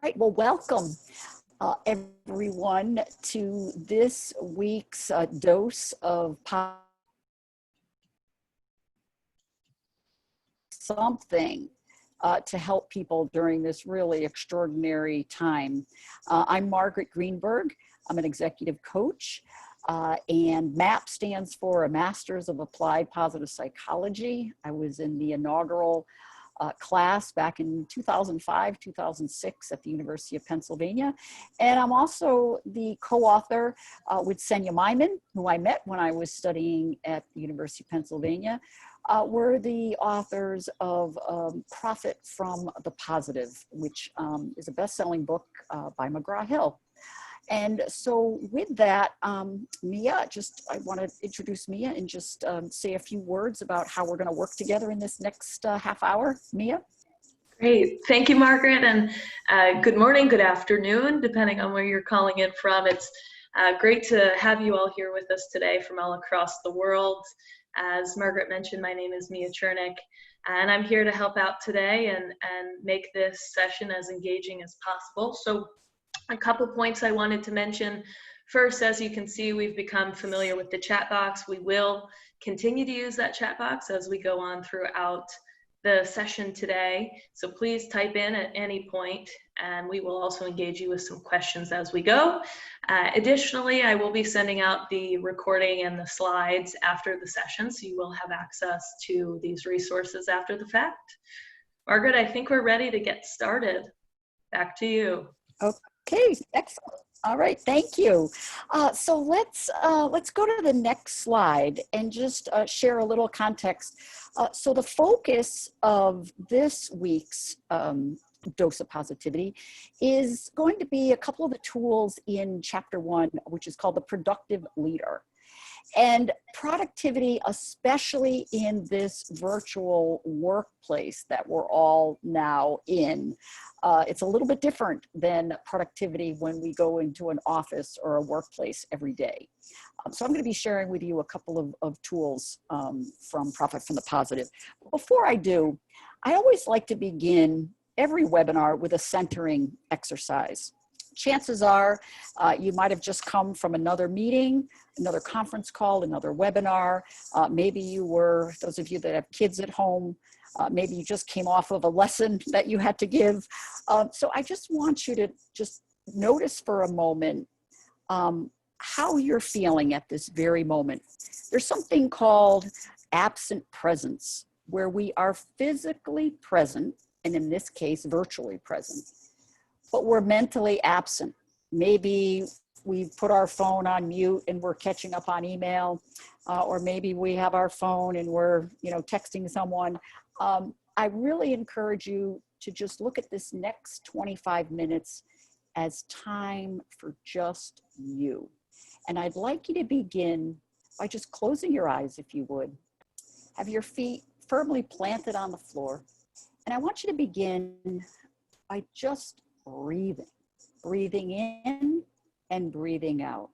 right, well, welcome everyone to this week's dose of something to help people during this really extraordinary time. I'm Margaret Greenberg. I'm an executive coach, and MAP stands for a Master's of Applied Positive Psychology. I was in the inaugural class back in 2005, 2006 at the University of Pennsylvania. And I'm also the co-author with Senya Myman, who I met when I was studying at the University of Pennsylvania. We're the authors of Profit from the Positive, which is a best-selling book by McGraw-Hill. And so with that, Mia, I want to introduce Mia and just say a few words about how we're going to work together in this next half hour. Mia? Great. Thank you, Margaret. And good morning, good afternoon, depending on where you're calling in from. It's great to have you all here with us today from all across the world. As Margaret mentioned, my name is Mia Chernick, and I'm here to help out today and make this session as engaging as possible. So a couple points I wanted to mention. First, as you can see, we've become familiar with the chat box. We will continue to use that chat box as we go on throughout the session today. So please type in at any point, and we will also engage you with some questions as we go. Additionally, I will be sending out the recording and the slides after the session, so you will have access to these resources after the fact. Margaret, I think we're ready to get started. Back to you. Okay, excellent. All right, thank you. So let's go to the next slide and just share a little context. So the focus of this week's dose of positivity is going to be a couple of the tools in chapter 1, which is called the productive leader. And productivity, especially in this virtual workplace that we're all now in, it's a little bit different than productivity when we go into an office or a workplace every day. So I'm going to be sharing with you a couple of tools from Profit from the Positive. Before I do, I always like to begin every webinar with a centering exercise. Chances are you might have just come from another meeting, another conference call, another webinar. Maybe you were, those of you that have kids at home, maybe you just came off of a lesson that you had to give. So I just want you to just notice for a moment how you're feeling at this very moment. There's something called absent presence, where we are physically present, and in this case, virtually present, but we're mentally absent. Maybe we've put our phone on mute and we're catching up on email, or maybe we have our phone and we're texting someone. I really encourage you to just look at this next 25 minutes as time for just you. And I'd like you to begin by just closing your eyes, if you would. Have your feet firmly planted on the floor. And I want you to begin by just breathing in and breathing out.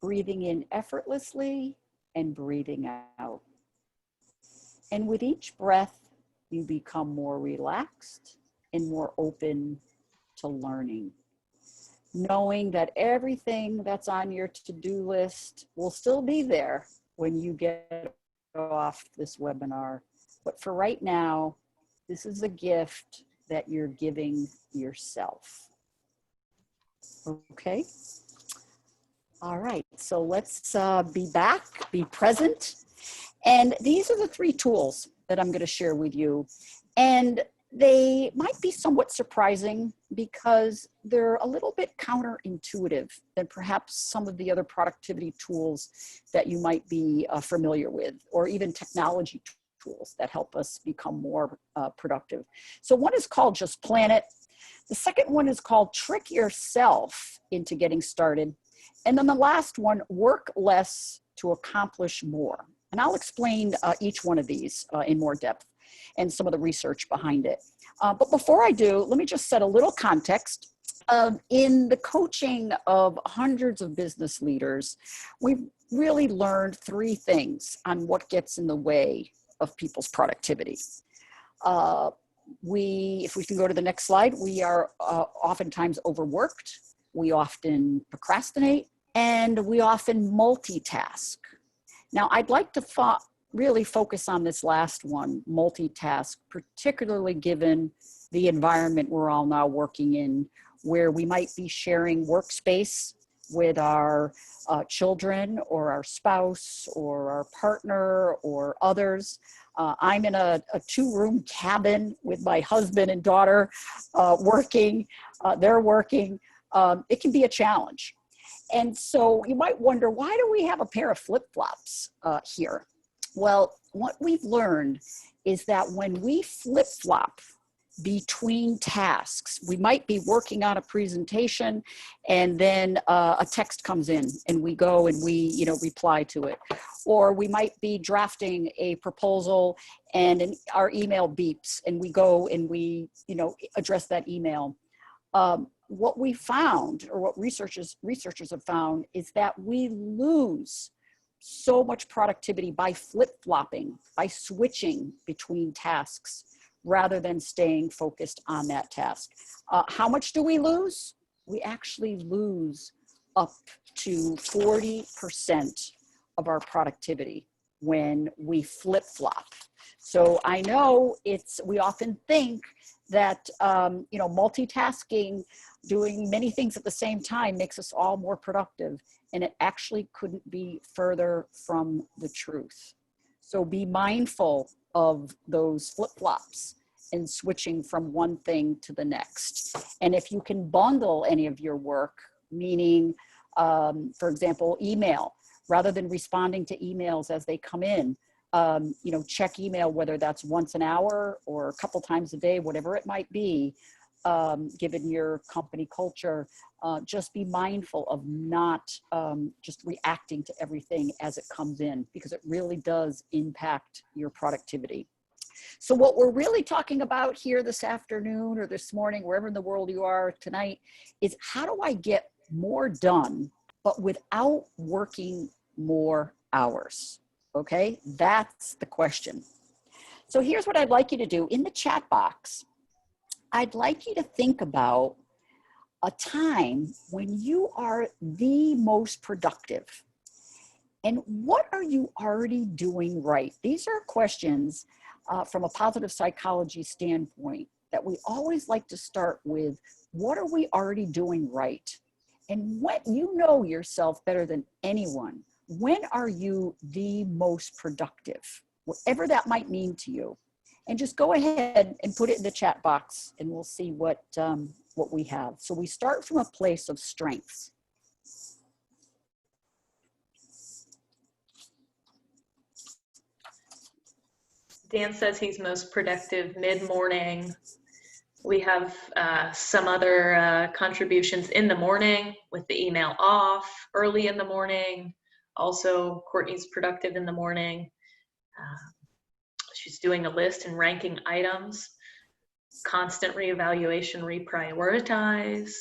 Breathing in effortlessly and breathing out. And with each breath, you become more relaxed and more open to learning. Knowing that everything that's on your to-do list will still be there when you get off this webinar. But for right now, this is a gift that you're giving yourself. Okay? All right, so let's be back, be present. And these are the 3 tools that I'm going to share with you. And they might be somewhat surprising because they're a little bit counterintuitive than perhaps some of the other productivity tools that you might be familiar with, or even technology tools that help us become more productive. So one is called Just Plan It. The second one is called Trick Yourself into Getting Started. And then the last one, Work Less to Accomplish More. And I'll explain each one of these in more depth and some of the research behind it. But before I do, let me just set a little context. In the coaching of hundreds of business leaders, we've really learned 3 things on what gets in the way of people's productivity. if we can go to the next slide, we are oftentimes overworked. We often procrastinate, and we often multitask. Now, I'd like to really focus on this last one, multitask, particularly given the environment we're all now working in, where we might be sharing workspace with our children or our spouse or our partner or others. I'm in a two-room cabin with my husband and daughter working. They're working. It can be a challenge. And so you might wonder, why do we have a pair of flip-flops here? Well, what we've learned is that when we flip-flop between tasks, we might be working on a presentation and then a text comes in and we go and we reply to it. Or we might be drafting a proposal and our email beeps and we go and we address that email. What we found, or what researchers have found, is that we lose so much productivity by flip-flopping, by switching between tasks rather than staying focused on that task. How much do we lose? We actually lose up to 40% of our productivity when we flip-flop. So I know we often think that multitasking, doing many things at the same time, makes us all more productive, and it actually couldn't be further from the truth. So be mindful of those flip-flops and switching from one thing to the next. And if you can bundle any of your work, meaning, for example, email, rather than responding to emails as they come in, check email, whether that's once an hour or a couple times a day, whatever it might be, given your company culture. Just be mindful of not just reacting to everything as it comes in, because it really does impact your productivity. So what we're really talking about here this afternoon or this morning, wherever in the world you are tonight, is how do I get more done, but without working more hours? Okay, that's the question. So here's what I'd like you to do. In the chat box, I'd like you to think about a time when you are the most productive. And what are you already doing right? These are questions from a positive psychology standpoint that we always like to start with. What are we already doing right? And what you know yourself better than anyone. When are you the most productive? Whatever that might mean to you. And just go ahead and put it in the chat box and we'll see what we have. So we start from a place of strengths. Dan says he's most productive mid-morning. We have some other contributions in the morning with the email off, early in the morning. Also, Courtney's productive in the morning. She's doing a list and ranking items, constant reevaluation, reprioritize.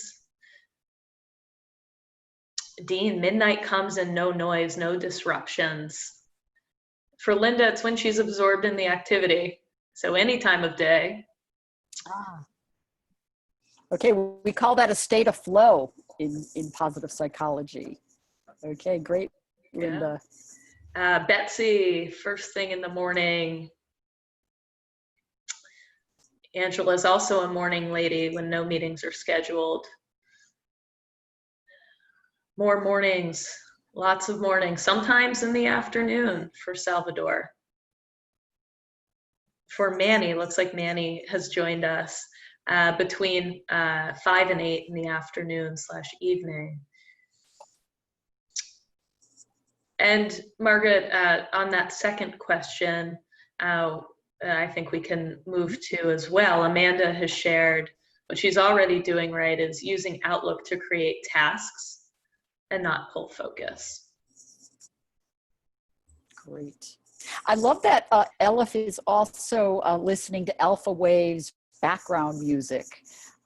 Dean, midnight comes and no noise, no disruptions. For Linda, it's when she's absorbed in the activity. So any time of day. Okay, we call that a state of flow in positive psychology. Okay, great, Linda. Yeah. Betsy, first thing in the morning. Angela's also a morning lady when no meetings are scheduled. More mornings, lots of mornings, sometimes in the afternoon for Salvador. For Manny, looks like Manny has joined us between 5 and 8 in the afternoon / evening. And Margaret, on that second question, I think we can move to as well. Amanda has shared what she's already doing right is using Outlook to create tasks and not pull focus. Great. I love that Elif is also listening to Alpha Waves background music.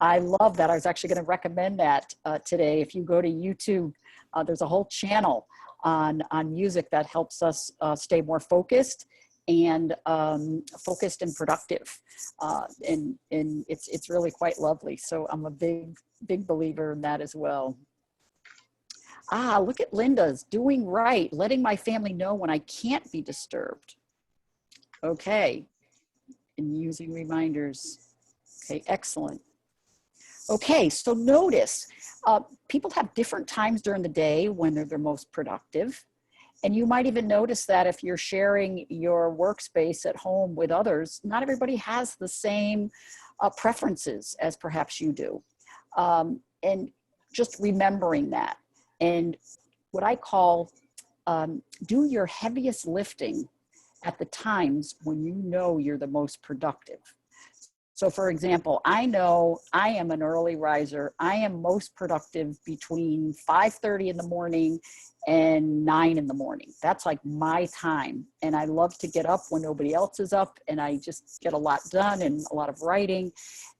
I love that. I was actually going to recommend that today. If you go to YouTube, there's a whole channel on music that helps us stay more focused and focused and productive. And it's really quite lovely. So I'm a big believer in that as well. Ah, look at Linda's doing right, letting my family know when I can't be disturbed. Okay, and using reminders. Okay, excellent. Okay, so notice people have different times during the day when they're their most productive. And you might even notice that if you're sharing your workspace at home with others, not everybody has the same preferences as perhaps you do. And just remembering that. And what I call do your heaviest lifting at the times when you know you're the most productive. So for example, I know I am an early riser. I am most productive between 5:30 in the morning and 9 in the morning. That's like my time. And I love to get up when nobody else is up, and I just get a lot done and a lot of writing.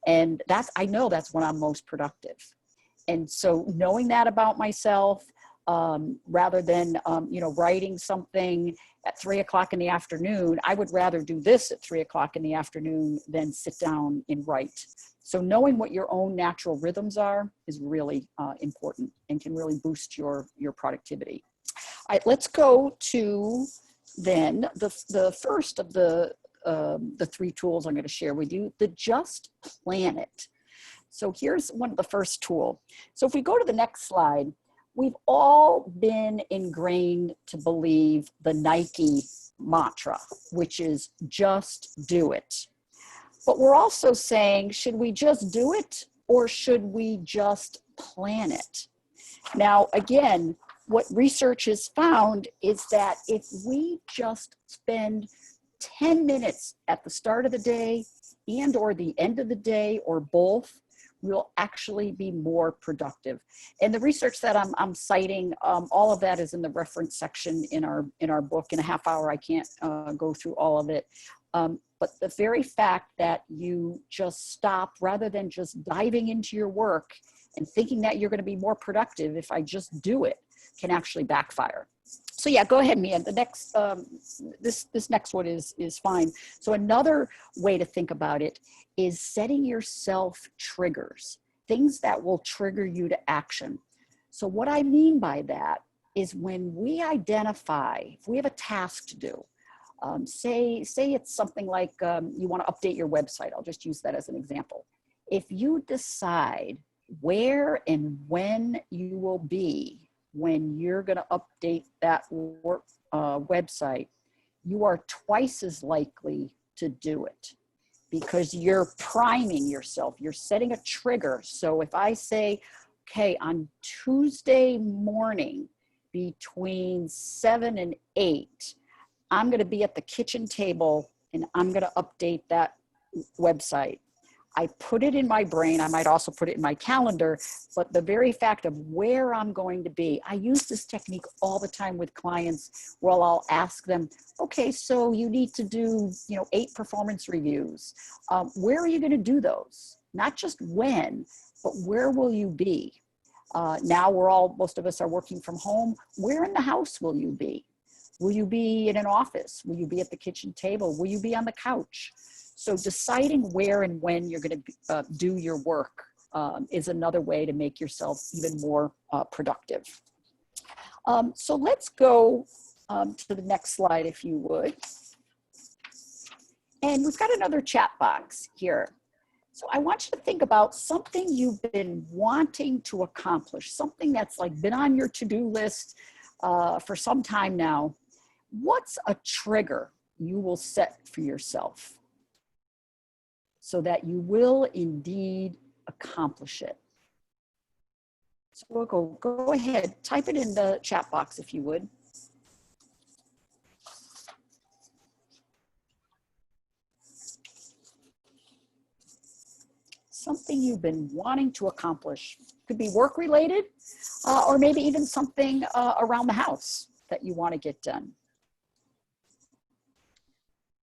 And I know that's when I'm most productive. And so knowing that about myself, rather than, writing something at 3 o'clock in the afternoon, I would rather do this at 3 o'clock in the afternoon than sit down and write. So knowing what your own natural rhythms are is really important and can really boost your productivity. All right, let's go to then the first of the 3 tools I'm going to share with you, the Just Planet. So here's one of the first tool. So if we go to the next slide, we've all been ingrained to believe the Nike mantra, which is just do it. But we're also saying, should we just do it or should we just plan it? Now, again, what research has found is that if we just spend 10 minutes at the start of the day and or the end of the day or both, we'll actually be more productive. And the research that I'm citing, all of that is in the reference section in our book. In a half hour, I can't go through all of it. But the very fact that you just stop rather than just diving into your work and thinking that you're going to be more productive if I just do it can actually backfire. So yeah, go ahead, Mia. The next, this next one is fine. So another way to think about it is setting yourself triggers, things that will trigger you to action. So what I mean by that is when we identify, if we have a task to do, say it's something like you want to update your website. I'll just use that as an example. If you decide where and when you will be when you're going to update that website, you are twice as likely to do it because you're priming yourself. You're setting a trigger. So if I say, okay, on Tuesday morning between 7 and 8, I'm going to be at the kitchen table and I'm going to update that website. I put it in my brain. I might also put it in my calendar, but the very fact of where I'm going to be, I use this technique all the time with clients where I'll ask them, okay, so you need to do, 8 performance reviews. Where are you going to do those? Not just when, but where will you be? Now most of us are working from home. Where in the house will you be? Will you be in an office? Will you be at the kitchen table? Will you be on the couch? So deciding where and when you're going to do your work is another way to make yourself even more productive. So let's go to the next slide, if you would. And we've got another chat box here. So I want you to think about something you've been wanting to accomplish, something that's like been on your to-do list for some time now. What's a trigger you will set for yourself so that you will indeed accomplish it? So we'll go ahead, type it in the chat box if you would. Something you've been wanting to accomplish. Could be work related, or maybe even something around the house that you want to get done.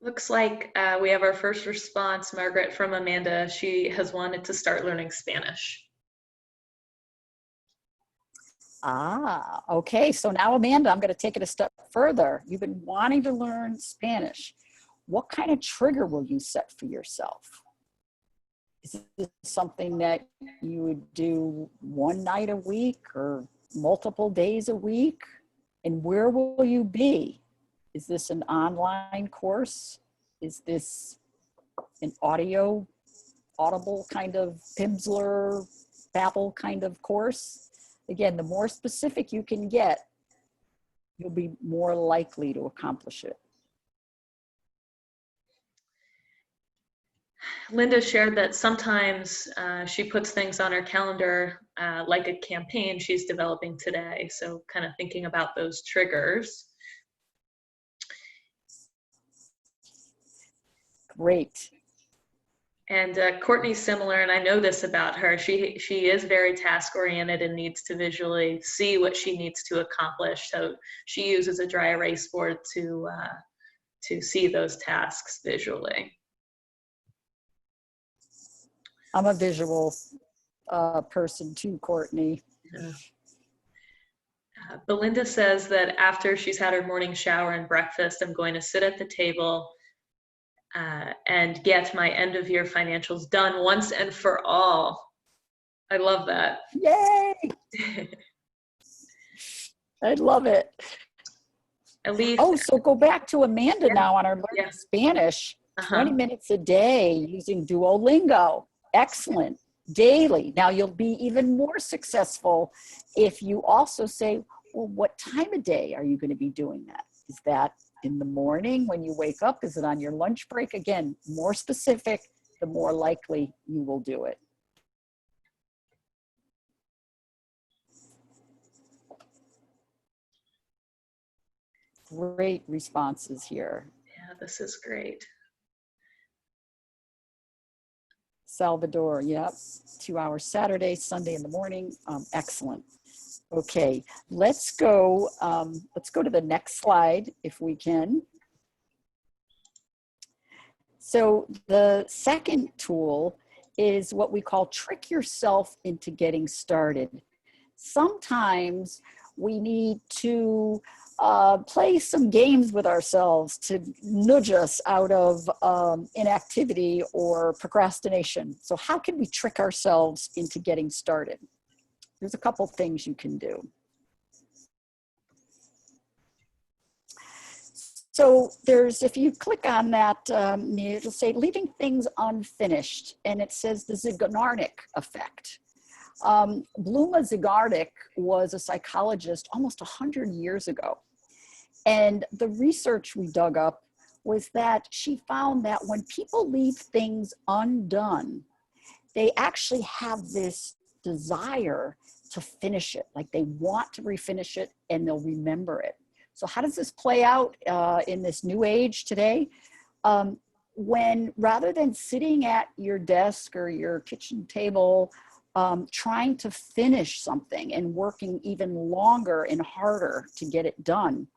Looks like we have our first response, Margaret, from Amanda. She has wanted to start learning Spanish. Ah, okay. So now, Amanda, I'm going to take it a step further. You've been wanting to learn Spanish. What kind of trigger will you set for yourself? Is this something that you would do one night a week or multiple days a week? And where will you be? Is this an online course? Is this an audible kind of Pimsleur, Babbel kind of course? Again, the more specific you can get, you'll be more likely to accomplish it. Linda shared that sometimes she puts things on her calendar like a campaign she's developing today. So kind of thinking about those triggers. Great. And Courtney's similar, and I know this about her. She is very task oriented and needs to visually see what she needs to accomplish. So she uses a dry erase board to see those tasks visually. I'm a visual person too, Courtney. Yeah. Belinda says that after she's had her morning shower and breakfast, I'm going to sit at the table and get my end of year financials done once and for all. I love that. Yay! I love it. Elise. Oh, so go back to Amanda now on our learning Spanish. 20 minutes a day using Duolingo. Excellent. Daily. Now you'll be even more successful if you also say, well, what time of day are you going to be doing that? Is that in the morning when you wake up? Is it on your lunch break? Again, more specific, the more likely you will do it. Great responses here. Yeah, this is great. Salvador, yep. 2 hours Saturday, Sunday in the morning. Excellent. Okay, let's go to the next slide if we can. So the second tool is what we call trick yourself into getting started. Sometimes we need to play some games with ourselves to nudge us out of inactivity or procrastination. So how can we trick ourselves into getting started? There's a couple things you can do. So if you click on that, it'll say leaving things unfinished, and it says the zignarnic effect. Bluma Zignarnic was a psychologist almost 100 years ago. And the research we dug up was that she found that when people leave things undone, they actually have this desire to finish it. Like they want to refinish it and they'll remember it. So how does this play out in this new age today? When rather than sitting at your desk or your kitchen table, trying to finish something and working even longer and harder to get it done,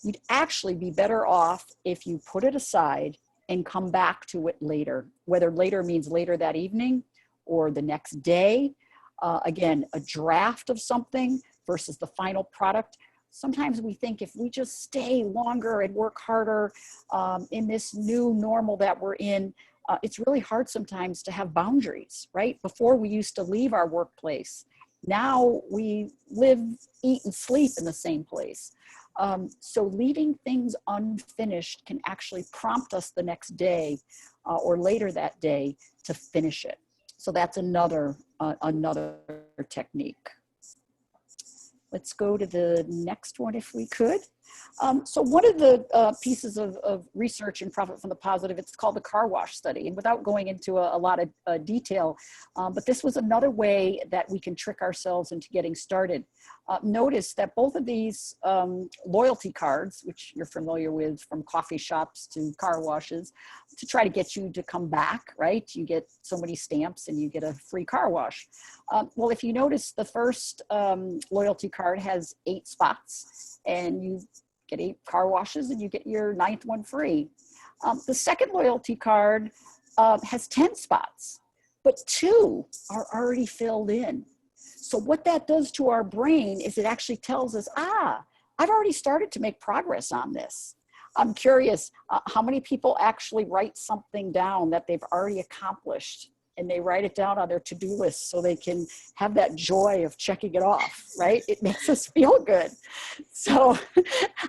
you'd actually be better off if you put it aside and come back to it later, whether later means later that evening or the next day. Again, a draft of something versus the final product. Sometimes we think if we just stay longer and work harder in this new normal that we're in, it's really hard sometimes to have boundaries, right? Before we used to leave our workplace. Now we live, eat, and sleep in the same place. So leaving things unfinished can actually prompt us the next day or later that day to finish it. So that's another technique. Let's go to the next one if we could. So one of the pieces of research in Profit from the Positive, it's called the car wash study. And without going into a lot of detail, but this was another way that we can trick ourselves into getting started. Notice that both of these loyalty cards, which you're familiar with from coffee shops to car washes, to try to get you to come back, right? You get so many stamps and you get a free car wash. Well, if you notice, the first loyalty card has 8 spots and you get 8 car washes and you get your 9th one free. The second loyalty card has 10 spots, but 2 are already filled in. So what that does to our brain is it actually tells us, I've already started to make progress on this. I'm curious, how many people actually write something down that they've already accomplished, and they write it down on their to-do list so they can have that joy of checking it off, right? It makes us feel good. So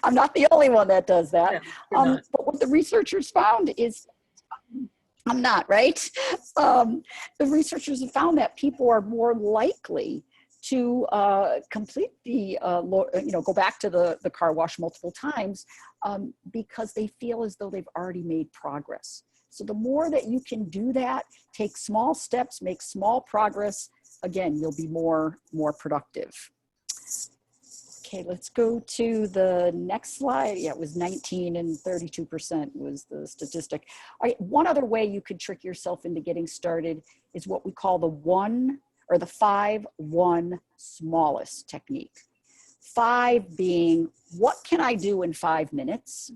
I'm not the only one that does that. No, But what the researchers found is, I'm not, right? The researchers have found that people are more likely to complete the, go back to the car wash multiple times because they feel as though they've already made progress. So the more that you can do that, take small steps, make small progress, again, you'll be more productive. Okay, let's go to the next slide. Yeah, it was 19 and 32% was the statistic. All right, one other way you could trick yourself into getting started is what we call the 5-1 smallest technique. 5 being, what can I do in 5 minutes?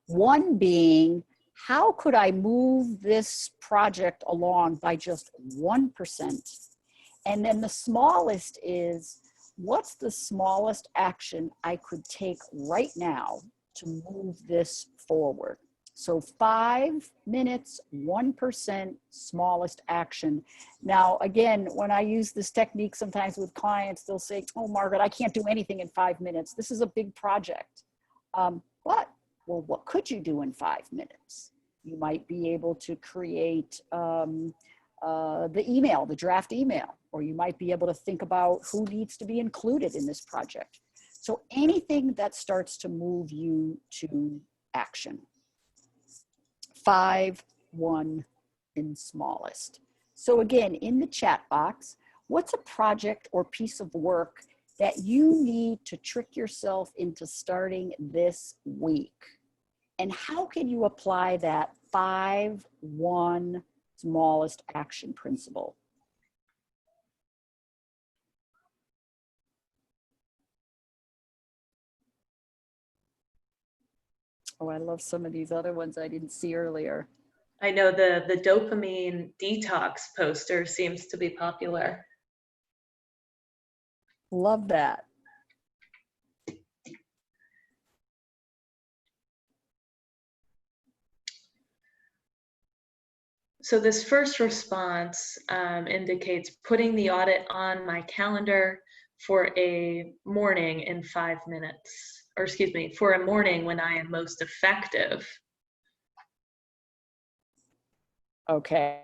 1 being, how could I move this project along by just 1%? And then the smallest is, what's the smallest action I could take right now to move this forward? So 5 minutes, 1% smallest action. Now, again, when I use this technique sometimes with clients, they'll say, oh, Margaret, I can't do anything in 5 minutes. This is a big project. But, well, what could you do in 5 minutes? You might be able to create the email, the draft email, or you might be able to think about who needs to be included in this project. So anything that starts to move you to action. 5, 1, and smallest. So again, in the chat box, what's a project or piece of work that you need to trick yourself into starting this week? And how can you apply that 5-1 smallest action principle? Oh, I love some of these other ones I didn't see earlier. I know the dopamine detox poster seems to be popular. Love that. So this first response indicates putting the audit on my calendar for a morning in 5 minutes, or excuse me, for a morning when I am most effective. Okay.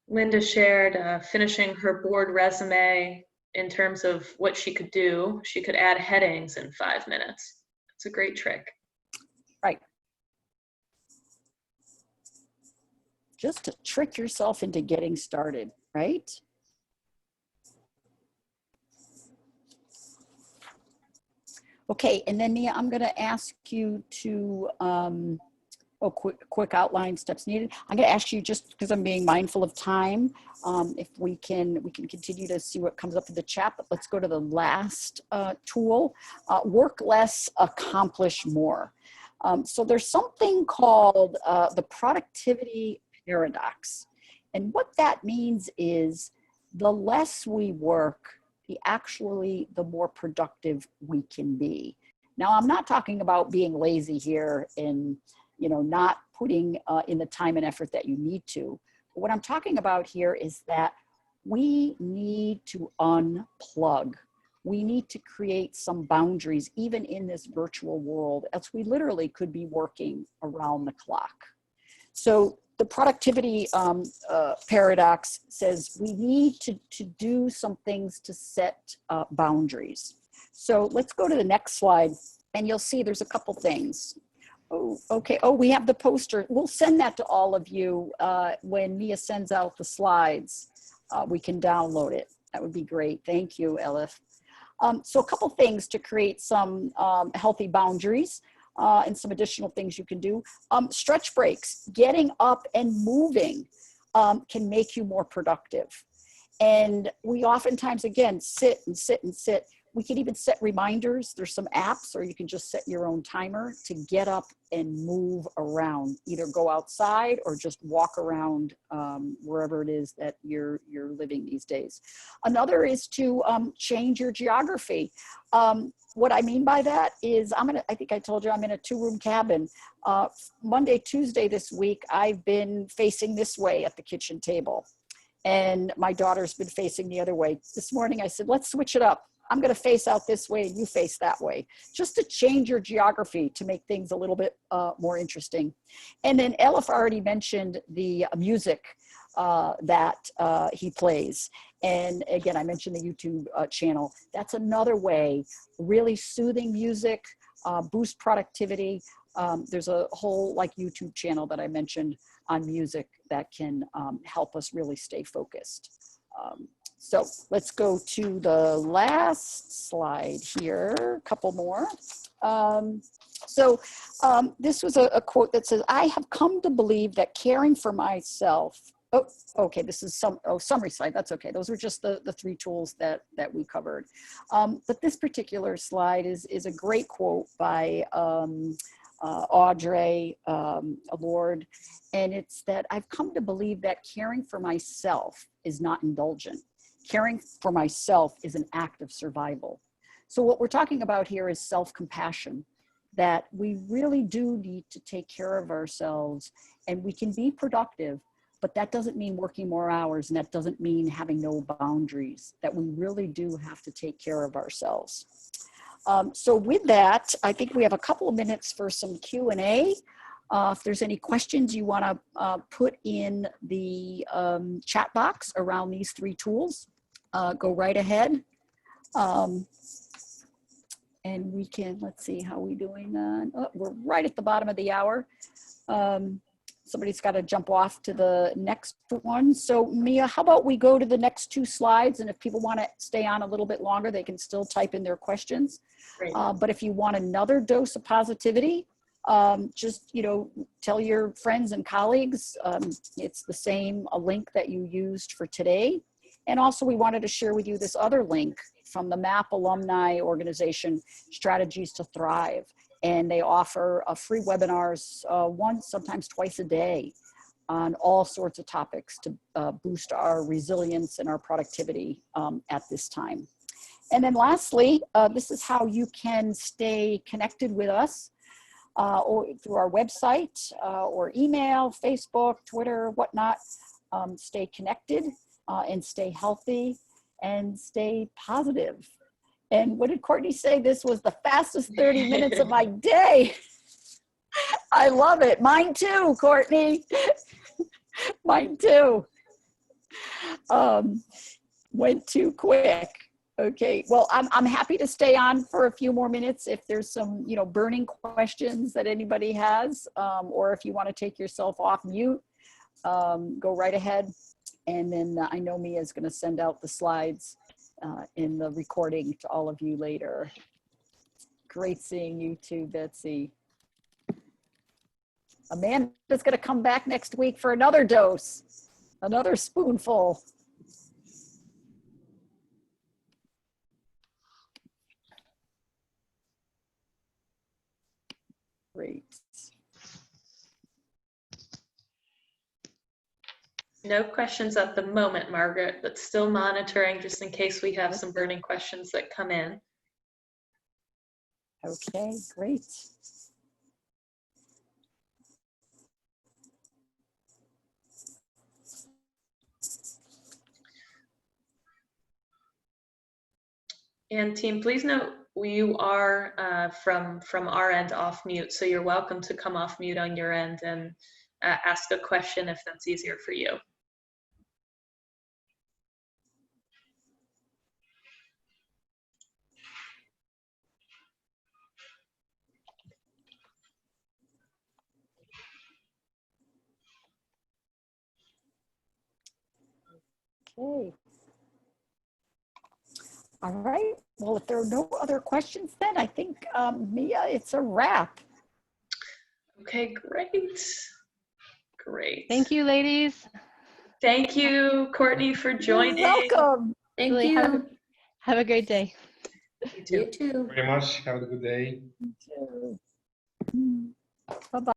Linda shared finishing her board resume in terms of what she could do. She could add headings in 5 minutes. It's a great trick. Right. Just to trick yourself into getting started, right? Okay, and then Mia, I'm going to ask you to, quick outline steps needed. I'm going to ask you, just because I'm being mindful of time, if we can continue to see what comes up in the chat, but let's go to the last tool, work less, accomplish more. So there's something called the productivity paradox. And what that means is the less we work, the more productive we can be. Now, I'm not talking about being lazy here and, not putting in the time and effort that you need to. But what I'm talking about here is that we need to unplug. We need to create some boundaries, even in this virtual world, else we literally could be working around the clock. So the productivity paradox says we need to do some things to set boundaries. So let's go to the next slide, and you'll see there's a couple things. Oh, okay. Oh, we have the poster. We'll send that to all of you when Mia sends out the slides. We can download it. That would be great. Thank you, Elif. So a couple things to create some healthy boundaries. And some additional things you can do. Stretch breaks, getting up and moving can make you more productive. And we oftentimes, again, sit and sit and sit. We can even set reminders. There's some apps, or you can just set your own timer to get up and move around, either go outside or just walk around wherever it is that you're living these days. Another is to change your geography. What I mean by that is I think I told you I'm in a 2-room cabin. Monday, Tuesday this week, I've been facing this way at the kitchen table, and my daughter's been facing the other way. This morning I said, let's switch it up. I'm going to face out this way and you face that way, just to change your geography to make things a little bit more interesting. And then Elif already mentioned the music that he plays. And again, I mentioned the YouTube channel. That's another way, really soothing music, boost productivity. There's a whole YouTube channel that I mentioned on music that can help us really stay focused. So let's go to the last slide here, a couple more. This was a quote that says, I have come to believe that caring for myself, this is summary slide, that's okay. Those were just the 3 tools that we covered. But this particular slide is a great quote by Audre Lorde, and it's that I've come to believe that caring for myself is not indulgent. Caring for myself is an act of survival. So what we're talking about here is self-compassion, that we really do need to take care of ourselves, and we can be productive, but that doesn't mean working more hours, and that doesn't mean having no boundaries, that we really do have to take care of ourselves. So with that, I think we have a couple of minutes for some Q&A. If there's any questions you want to put in the chat box around these 3 tools, go right ahead. And we can, let's see, how we doing on, we're right at the bottom of the hour. Somebody's got to jump off to the next one. So Mia, how about we go to the next 2 slides, and if people want to stay on a little bit longer, they can still type in their questions. But if you want another dose of positivity, just, tell your friends and colleagues, it's the same link that you used for today. And also we wanted to share with you this other link from the MAP alumni organization, Strategies to Thrive. And they offer free webinars once, sometimes twice a day on all sorts of topics to boost our resilience and our productivity at this time. And then lastly, this is how you can stay connected with us or through our website or email, Facebook, Twitter, whatnot. Stay connected and stay healthy and stay positive. And what did Courtney say? This was the fastest 30 minutes of my day. I love it. Mine too, Courtney. Mine too. Went too quick. Okay, well, I'm happy to stay on for a few more minutes if there's some, burning questions that anybody has, or if you want to take yourself off mute, go right ahead. And then I know Mia's going to send out the slides in the recording to all of you later. Great seeing you too, Betsy. Amanda's going to come back next week for another dose, another spoonful. Great. No questions at the moment, Margaret, but still monitoring just in case we have some burning questions that come in. Okay, great. And team, please note you are from our end off mute, so you're welcome to come off mute on your end and ask a question if that's easier for you. Okay. All right. Well, if there are no other questions, then I think, Mia, it's a wrap. Okay, great. Great. Thank you, ladies. Thank you, Courtney, for joining. You're welcome. Thank you. Have a great day. You too. Very much. Have a good day. You too. Bye-bye.